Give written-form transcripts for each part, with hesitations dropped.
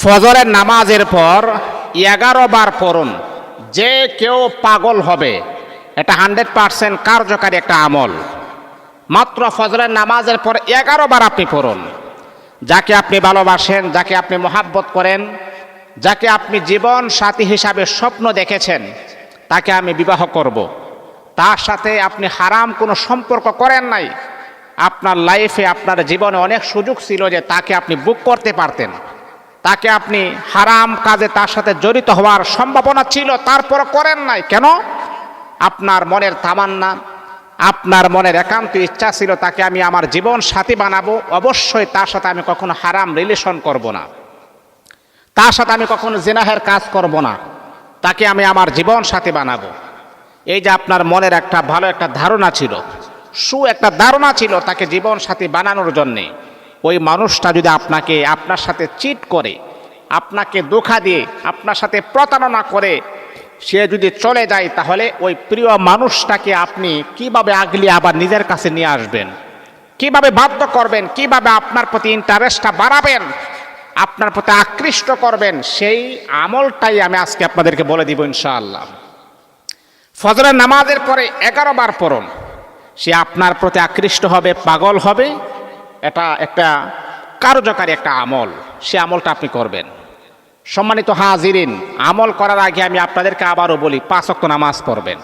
ফজরের নামাজের পর 11 বার পড়ুন। যে কেউ পাগল হবে, এটা 100% কার্যকারী একটা আমল। মাত্র ফজরের নামাজের পর 11 বার আপনি পড়ুন। যাকে আপনি ভালোবাসেন, যাকে আপনি মহাব্বত করেন, যাকে আপনি জীবন সাথী হিসাবে স্বপ্ন দেখেছেন, তাকে আমি বিবাহ করব, তার সাথে আপনি হারাম কোনো সম্পর্ক করেন নাই। আপনার লাইফে, আপনার জীবনে অনেক সুযোগ ছিল যে তাকে আপনি বুক করতে পারতেন, তাকে আপনি হারাম কাজে তার সাথে জড়িত হওয়ার সম্ভাবনা ছিল, তারপর করেন নাই কেন? আপনার মনের তামান্না, আপনার মনের একান্ত ইচ্ছা ছিল তাকে আমি আমার জীবন সাথী বানাবো, অবশ্যই তার সাথে আমি কখনো হারাম রিলেশন করব না, তার সাথে আমি কখনো জিনাহের কাজ করব না, তাকে আমি আমার জীবন সাথী বানাবো। এই যে আপনার মনের একটা ভালো একটা ধারণা ছিল, একটা ধারণা ছিল তাকে জীবন সাথী বানানোর জন্যে, ওই মানুষটা যদি আপনার সাথে চিট করে, আপনাকে ধোঁকা দিয়ে, আপনার সাথে প্রতারণা করে সে যদি চলে যায়, তাহলে ওই প্রিয় মানুষটাকে আপনি কিভাবে আগলিয়ে আবার নিজের কাছে নিয়ে আসবেন, কিভাবে বাধ্য করবেন, কিভাবে আপনার প্রতি ইন্টারেস্টটা বাড়াবেন, আপনার প্রতি আকৃষ্ট করবেন, সেই আমলটাই আমি আজকে আপনাদেরকে বলে দিব ইনশাআল্লাহ। ফজরের নামাজের পরে 11 বার পড়ুন। সে আপনার প্রতি আকৃষ্ট হবে, পাগল হবে। এটা একটা কার্যকারী একটা আমল, সে আমলটা আপনি করবেন। সম্মানিত হাজিরিন, আমল করার আগে আমি আপনাদেরকে আবারও বলি, 5 ওয়াক্ত নামাজ পড়বেন।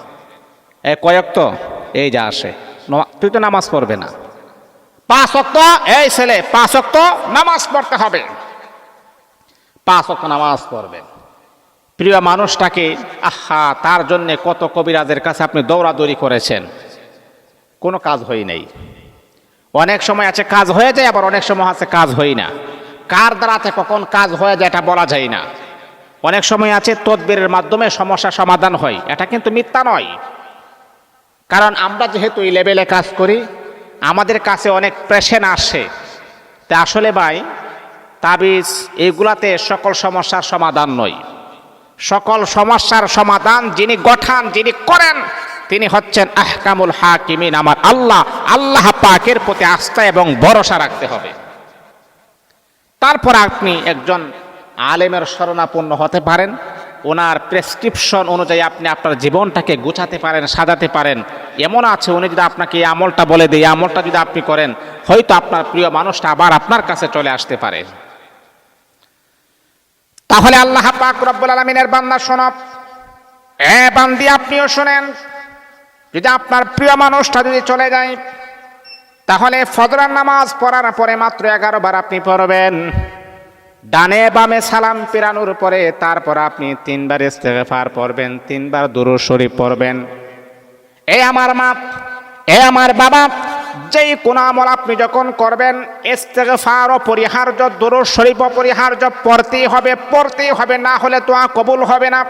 কয় ওয়াক্ত? এই যা আসে, তুই তো নামাজ পড়বে না। 5 ওয়াক্ত, এই ছেলে 5 ওয়াক্ত নামাজ পড়তে হবে। 5 ওয়াক্ত নামাজ পড়বেন। প্রিয় মানুষটাকে, তার জন্যে কত কবিরাজের কাছে আপনি দৌড়াদৌড়ি করেছেন, কোনো কাজ হয় নাই। অনেক সময় আছে কাজ হয়ে যায়, আবার অনেক সময় আছে কাজ হয় না। কার দ্বারাতে কখন কাজ হয়ে যায় এটা বলা যায় না। অনেক সময় আছে তদবিরের মাধ্যমে সমস্যা সমাধান হয়, এটা কিন্তু মিথ্যা নয়। কারণ আমরা যেহেতু এই লেভেলে কাজ করি, আমাদের কাছে অনেক পেশেন্ট আসে। তা আসলে ভাই, তাবিজ এগুলাতে সকল সমস্যার সমাধান নয়। সকল সমস্যার সমাধান যিনি গঠান, যিনি করেন, তিনি হচ্ছেন আহকামুল হাকিমিন, আমার আল্লাহ। আল্লাহ পাকের প্রতি আস্থা এবং ভরসা রাখতে হবে। তারপর আপনি একজন আলেমের শরণাপন্ন হতে পারেন। ওনার প্রেসক্রিপশন অনুযায়ী আপনি আপনার জীবনটাকে গুছাতে পারেন, সাজাতে পারেন। এমন আছে, উনি যদি আপনাকে এই আমলটা বলে দেয়, এই আমলটা যদি আপনি করেন, হয়তো আপনার প্রিয় মানুষটা আবার আপনার কাছে চলে আসতে পারে। তাহলে আল্লাহ পাক রব্বুল আলামিনের বান্দা শোনো, বান্দি আপনিও শোনেন। যদি আপনার প্রিয় মানুষটা যদি চলে যায়, তাহলে ফজরের নামাজ পড়ার পরে মাত্র 11 বার আপনি পড়বেন। ডানে বামে সালাম ফিরানোর পরে তারপর আপনি 3 বার ইস্তেগফার পড়বেন, 3 বার দুরূদ শরীফ পড়বেন। আমার মা, আমার বাবা, যেই কোন আমল আপনি যখন করবেন, ইস্তেগফার অপরিহার্য, দুরূদ শরীফ অপরিহার্য, পড়তেই হবে, না হলে দোয়া কবুল হবে না।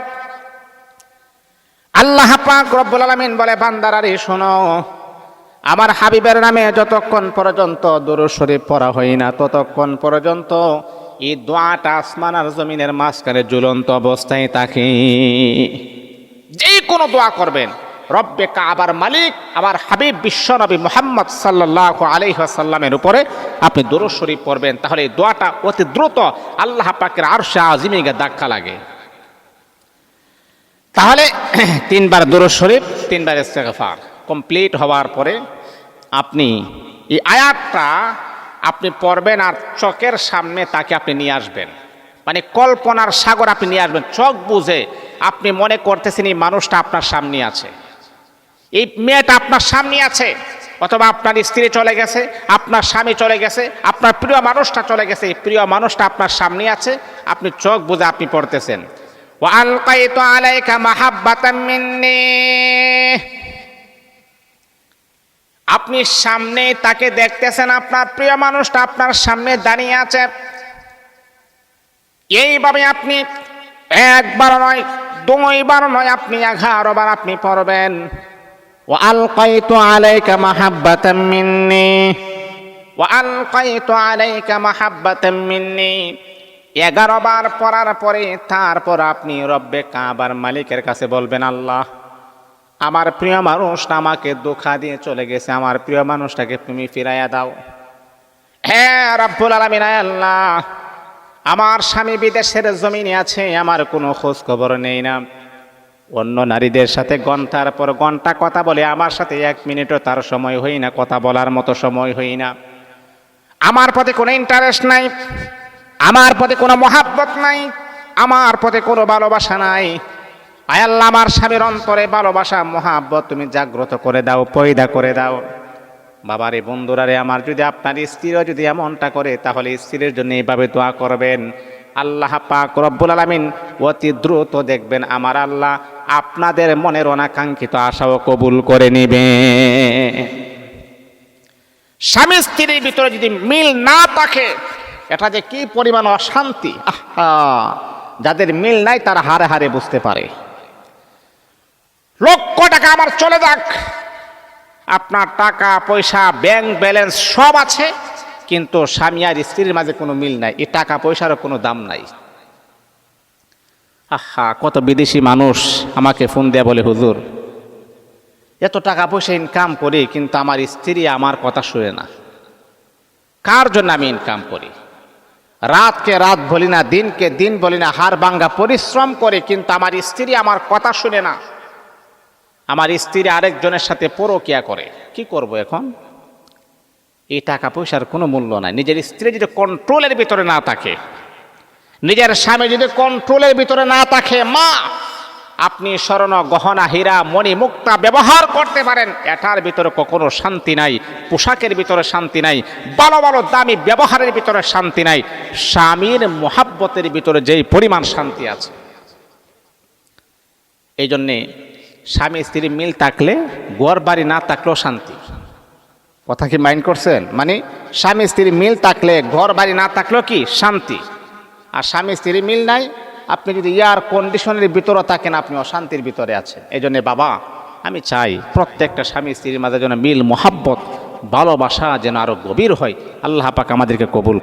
আল্লাহ পাক রব্বুল আলামিন বলে, বান্দারা রে শোনো, আমার হাবিবের নামে যতক্ষণ পর্যন্ত দুরূদ শরীফ পড়া হয় না, ততক্ষণ পর্যন্ত এই দোয়াটা আসমান আর জমিনের মাঝখানে ঝুলন্ত অবস্থায় থাকে। যেই কোনো দোয়া করবেন, রব্বে কাবার মালিক আমার হাবিব বিশ্বনবী মুহাম্মদ সাল্লাল্লাহু আলাইহি ওয়াসাল্লামের উপরে আপনি দুরূদ শরীফ পড়বেন, তাহলে এই দোয়াটা অতি দ্রুত আল্লাহ পাকের আরশে আজিমে গিয়ে ধাক্কা লাগে। তাহলে 3 বার দুরূদ শরীফ, 3 বার ইস্তেগফার কমপ্লিট হওয়ার পরে আপনি এই আয়াতটা আপনি পড়বেন, আর চোখের সামনে তাকে আপনি নিয়ে আসবেন। মানে কল্পনার সাগর আপনি নিয়ে আসবেন। চোখ বুঝে আপনি মনে করতেছেন এই মানুষটা আপনার সামনে আছে, এই মেয়েটা আপনার সামনে আছে, অথবা আপনার স্ত্রী চলে গেছে, আপনার স্বামী চলে গেছে, আপনার প্রিয় মানুষটা চলে গেছে, এই প্রিয় মানুষটা আপনার সামনে আছে। আপনি চোখ বুঝে আপনি পড়তেছেন, ওয়া আলকাইতু আলাইকা মাহাব্বাতাম মিন্নী। আপনি সামনে তাকে দেখতেছেন, আপনার প্রিয় মানুষটা আপনার সামনে দাঁড়িয়ে আছে। এইভাবে আপনি 1 বার নয়, 2 বার নয়, আপনি 11 বার আপনি পড়বেন। ওয়া আলকাইতু আলাইকা মাহাব্বাতাম মিন্নী, ওয়া আলকাইতু আলাইকা মাহাব্বাতাম মিন্নী। 11 বার পড়ার পরে তারপর আপনি রব্বে কাবার মালিকের কাছে বলবেন, আল্লাহ, আমার প্রিয় মানুষটা আমাকে ধোঁকা দিয়ে চলে গেছে, আমার প্রিয় মানুষটাকে তুমি ফিরাইয়া দাও। হ্যাঁ রব্বুল আলামিন, আল্লাহ, আমার স্বামী বিদেশের জমিনে আছে, আমার কোনো খোঁজ খবর নেই না, অন্য নারীদের সাথে ঘন্টার পর ঘন্টা কথা বলে, আমার সাথে 1 মিনিটও তার সময় হই না, কথা বলার মতো সময় হই না, আমার প্রতি কোনো ইন্টারেস্ট নাই, আমার প্রতি কোনো মহাব্বত নাই, আমার প্রতি কোনো ভালোবাসা নাই। আয় আল্লাহ, আমার স্বামীর অন্তরে ভালোবাসা মহাব্বত তুমি জাগ্রত করে দাও, পয়দা করে দাও। বাবারে, বন্ধুরারে আমার, যদি আপনার স্ত্রীও যদি এমনটা করে, তাহলে স্ত্রীর জন্য এইভাবে দোয়া করবেন। আল্লাহ পাক রব্বুল আলামিন অতি দ্রুত দেখবেন আমার আল্লাহ আপনাদের মনের অনাকাঙ্ক্ষিত আশাও কবুল করে নেবে। স্বামী স্ত্রীর ভিতরে যদি মিল না থাকে, এটা যে কি পরিমাণ অশান্তি! আহা, যাদের মিল নাই তারা হারে হারে বুঝতে পারে। লক্ষ টাকা আমার চলে যাক, আপনার টাকা পয়সা ব্যাংক ব্যালেন্স সব আছে, কিন্তু স্বামী আর স্ত্রীর মাঝে কোনো মিল নাই, এই টাকা পয়সারও কোনো দাম নাই। আহা, কত বিদেশি মানুষ আমাকে ফোন দেয়া বলে, হুজুর এত টাকা পয়সা ইনকাম করি, কিন্তু আমার স্ত্রী আমার কথা শুনে না। কার জন্য আমি ইনকাম করি? রাতকে রাত বলি না, দিনকে দিন বলি না, হাড় ভাঙ্গা পরিশ্রম করে, কিন্তু আমার স্ত্রী আমার কথা শুনে না। আমার স্ত্রী আরেকজনের সাথে পরকিয়া করে, কি করব এখন? এই টাকা পয়সার কোনো মূল্য নাই। নিজের স্ত্রী যদি কন্ট্রোলের ভিতরে না থাকে, নিজের স্বামী যদি কন্ট্রোলের ভিতরে না থাকে, মা আপনি স্বর্ণ গহনা হীরা মণি মুক্তা ব্যবহার করতে পারেন, এটার ভিতরে কখনো শান্তি নাই। পোশাকের ভিতরে শান্তি নাই, ভালো ভালো দামি ব্যবহারের ভিতরে শান্তি নাই। স্বামীর মোহাব্বতের ভিতরে যেই পরিমাণ শান্তি আছে। এই জন্যে স্বামী স্ত্রী মিল থাকলে, ঘর বাড়ি না থাকলেও শান্তি। কথা কি মাইন্ড করছেন? মানে স্বামী স্ত্রী মিল থাকলে, ঘর বাড়ি না থাকলেও কি শান্তি। আর স্বামী স্ত্রী মিল নাই, আপনি যদি এয়ার কন্ডিশনের ভিতরে থাকেন, আপনি অশান্তির ভিতরে আছেন। এই জন্যে বাবা, আমি চাই প্রত্যেকটা স্বামী স্ত্রীর মাঝে যেন মিল মোহাব্বত ভালোবাসা যেন আরো গভীর হয়। আল্লাহ পাক আমাদেরকে কবুল